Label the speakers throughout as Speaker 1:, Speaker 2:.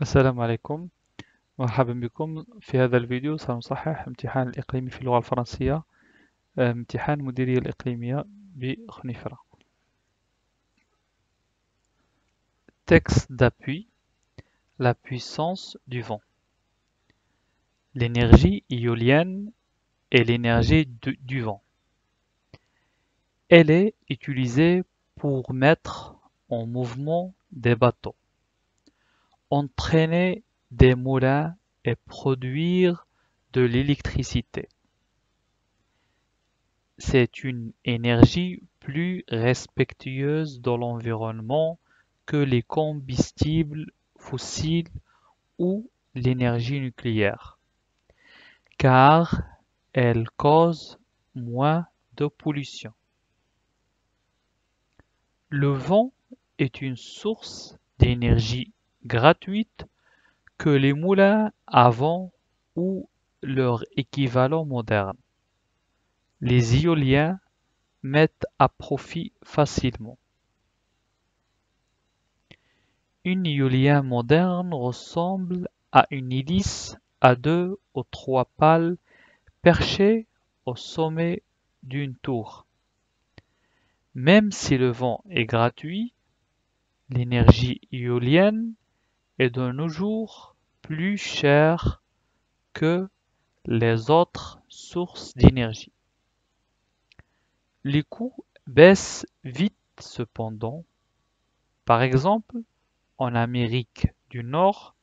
Speaker 1: السلام عليكم. مرحبا بكم. في هذا الفيديو سنصحح امتحان الإقليمي في اللغة الفرنسية، امتحان المديرية الإقليمية بخنيفرة. Texte d'appui, la puissance du vent. L'énergie éolienne est l'énergie du vent. Elle est utilisée pour mettre en mouvement des bateaux, entraîner des moulins et produire de l'électricité. C'est une énergie plus respectueuse de l'environnement que les combustibles fossiles ou l'énergie nucléaire, car elle cause moins de pollution. Le vent est une source d'énergie gratuite que les moulins à vent ou leur équivalent moderne, les éoliens, mettent à profit facilement. Une éolien moderne ressemble à une hélice à 2 ou 3 pales perchée au sommet d'une tour. Même si le vent est gratuit, l'énergie éolienne est de nos jours plus chère que les autres sources d'énergie. Les coûts baissent vite cependant. Par exemple, en Amérique du Nord,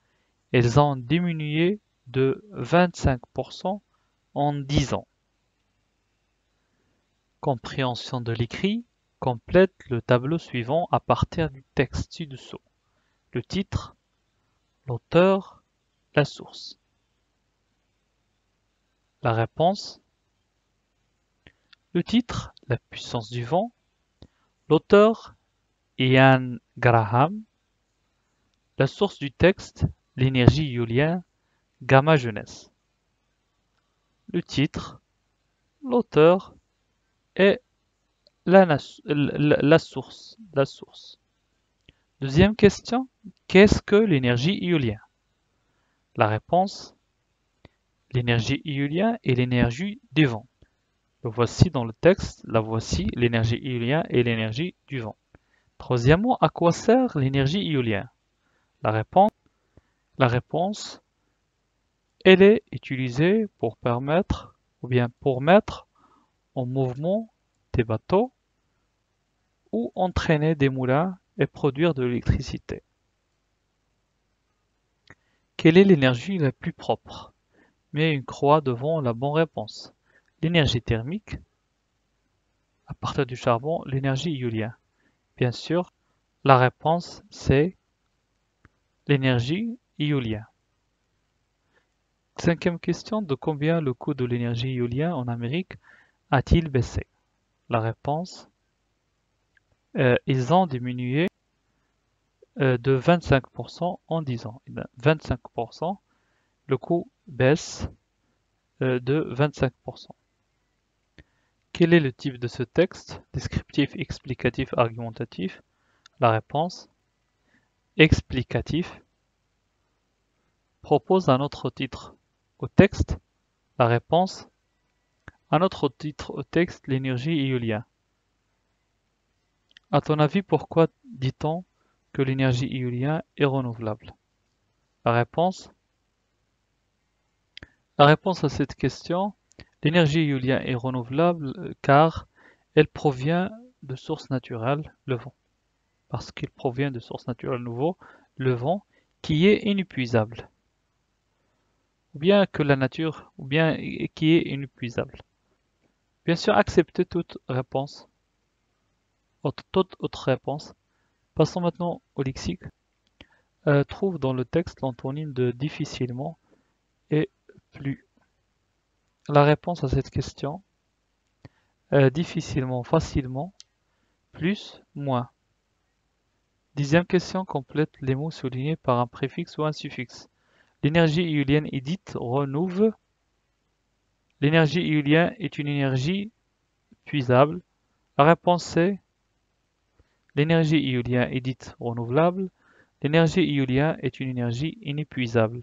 Speaker 1: elles ont diminué de 25% en 10 ans. Compréhension de l'écrit complète le tableau suivant à partir du texte ci-dessous. Le titre, l'auteur, la source. La réponse. Le titre, la puissance du vent. L'auteur, Ian Graham. La source du texte, l'énergie éolienne, Gamma Jeunesse. Le titre, l'auteur et la source. Deuxième question, qu'est-ce que l'énergie éolienne? La réponse, l'énergie éolienne est l'énergie du vent. Le voici dans le texte, la voici, l'énergie éolienne est l'énergie du vent. Troisièmement, à quoi sert l'énergie éolienne? La réponse, elle est utilisée pour permettre, ou bien pour mettre en mouvement des bateaux ou entraîner des moulins et produire de l'électricité. Quelle est l'énergie la plus propre? Mets une croix devant la bonne réponse. L'énergie thermique, à partir du charbon, l'énergie éolienne. Bien sûr, la réponse c'est l'énergie éolienne. Cinquième question, de combien le coût de l'énergie éolienne en Amérique a-t-il baissé? La réponse, ils ont diminué de 25% en 10 ans. 25%, le coût baisse de 25%. Quel est le type de ce texte? Descriptif, explicatif, argumentatif? La réponse, explicatif. Propose un autre titre au texte? La réponse, un autre titre au texte, l'énergie éolienne. À ton avis, pourquoi dit-on que l'énergie éolienne est renouvelable? La réponse à cette question, l'énergie éolienne est renouvelable car elle provient de sources naturelles, le vent. Parce qu'il provient de sources naturelles nouveaux, le vent, qui est inépuisable. Ou bien que la nature, ou bien qui est inépuisable. Bien sûr, acceptez toute réponse. Toute autre réponse. Passons maintenant au lexique. Trouve dans le texte l'antonyme de difficilement et plus. La réponse à cette question, difficilement, facilement, plus, moins. Dixième question, complète les mots soulignés par un préfixe ou un suffixe. L'énergie éolienne est dite renouvelable. L'énergie éolienne est une énergie puisable. La réponse est l'énergie éolienne est dite renouvelable. L'énergie éolienne est une énergie inépuisable.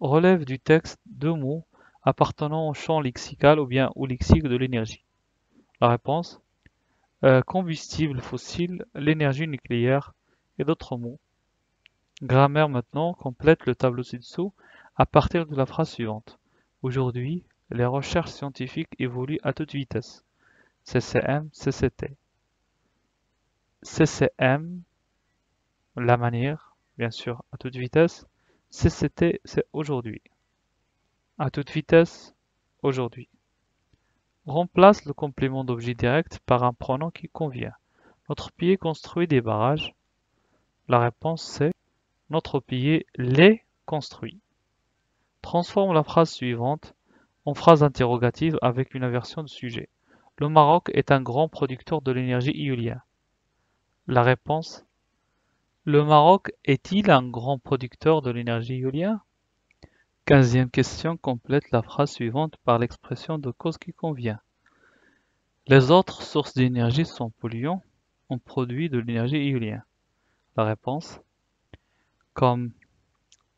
Speaker 1: Relève du texte deux mots appartenant au champ lexical ou bien au lexique de l'énergie. La réponse, combustible fossile, l'énergie nucléaire et d'autres mots. Grammaire maintenant, complète le tableau ci-dessous à partir de la phrase suivante. Aujourd'hui, les recherches scientifiques évoluent à toute vitesse. CCM, CCT. CCM, la manière, bien sûr, à toute vitesse. CCT, c'est aujourd'hui. À toute vitesse, aujourd'hui. Remplace le complément d'objet direct par un pronom qui convient. Notre pays construit des barrages. La réponse c'est notre pays les construit. Transforme la phrase suivante en phrase interrogative avec une inversion de sujet. Le Maroc est un grand producteur de l'énergie éolienne. La réponse, le Maroc est-il un grand producteur de l'énergie éolienne? 15e question, complète la phrase suivante par l'expression de cause qui convient. Les autres sources d'énergie sont polluants. On produit de l'énergie éolienne. La réponse, comme.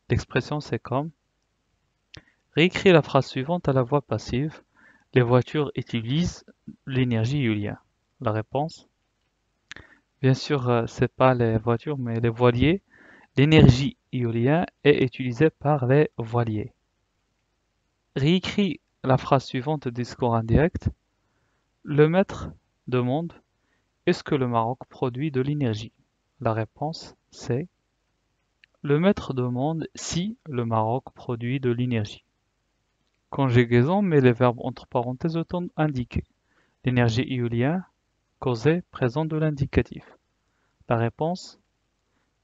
Speaker 1: L'expression c'est comme. Réécris la phrase suivante à la voix passive. Les voitures utilisent l'énergie éolienne. La réponse, bien sûr, c'est pas les voitures, mais les voiliers. L'énergie éolienne est utilisée par les voiliers. Réécris la phrase suivante au discours indirect. Le maître demande, est-ce que le Maroc produit de l'énergie? La réponse, c'est le maître demande si le Maroc produit de l'énergie. Conjugaison met les verbes entre parenthèses au temps indiqué. L'énergie éolienne, causée, présent de l'indicatif. La réponse,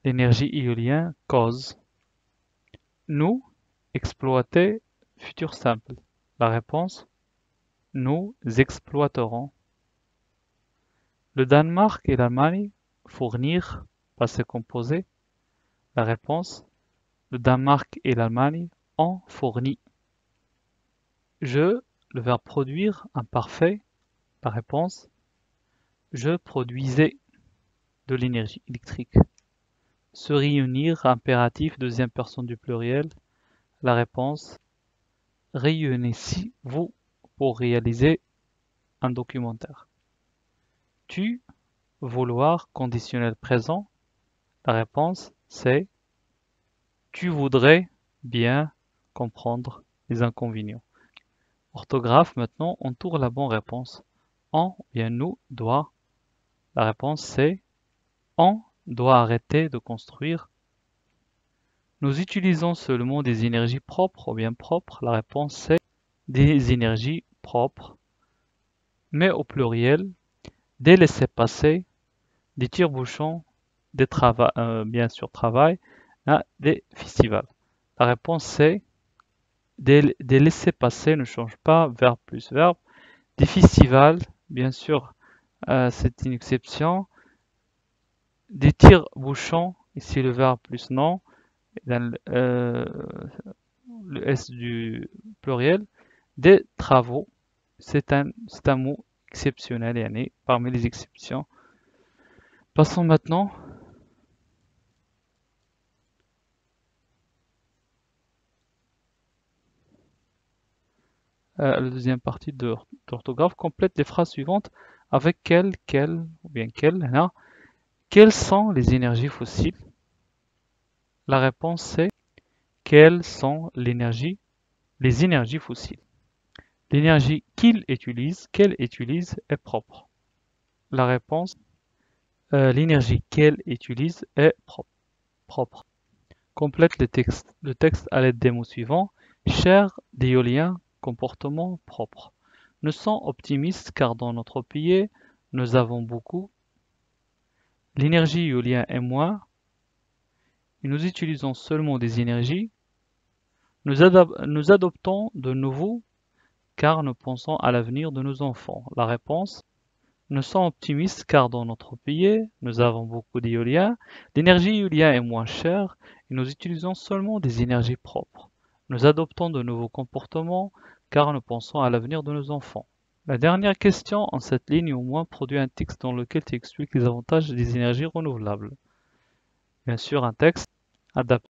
Speaker 1: l'énergie éolienne cause. Nous, exploiter, futur simple. La réponse, nous exploiterons. Le Danemark et l'Allemagne fournir, passé composé. La réponse, le Danemark et l'Allemagne ont fourni. Je, le verbe produire, imparfait. La réponse, je produisais de l'énergie électrique. Se réunir, impératif, deuxième personne du pluriel. La réponse, réunissez-vous pour réaliser un documentaire. Tu, vouloir, conditionnel présent. La réponse, c'est tu voudrais bien comprendre les inconvénients. Orthographe, maintenant, entoure la bonne réponse. On, bien nous, doit. La réponse, c'est on doit arrêter de construire. Nous utilisons seulement des énergies propres ou bien propres. La réponse, c'est des énergies propres, mais au pluriel, des laissez-passer, des tire-bouchons, des bien sûr travail, des festivals. La réponse, c'est des laissez-passer ne change pas, verbe plus verbe. Des festivals, bien sûr, c'est une exception. Des tire-bouchons, ici le verbe plus non, dans le S du pluriel. Des travaux, c'est un mot exceptionnel et parmi les exceptions. Passons maintenant à la deuxième partie de l'orthographe. Complète les phrases suivantes avec quelle ou bien quelle. Quelles sont les énergies fossiles? La réponse c'est quelles sont les énergies fossiles. L'énergie qu'elle utilise est propre. La réponse, l'énergie qu'elle utilise est propre. Complète le texte à l'aide des mots suivants. Cher d'éolien, comportement propre. Nous sommes optimistes car dans notre pays, nous avons beaucoup. L'énergie éolienne est moins. Et nous utilisons seulement des énergies. Nous adoptons de nouveau car nous pensons à l'avenir de nos enfants. La réponse, nous sommes optimistes car dans notre pays, nous avons beaucoup d'éolien. L'énergie éolienne est moins chère et nous utilisons seulement des énergies propres. Nous adoptons de nouveaux comportements car nous pensons à l'avenir de nos enfants. La dernière question en cette ligne au moins produit un texte dans lequel tu expliques les avantages des énergies renouvelables. Bien sûr, un texte adapté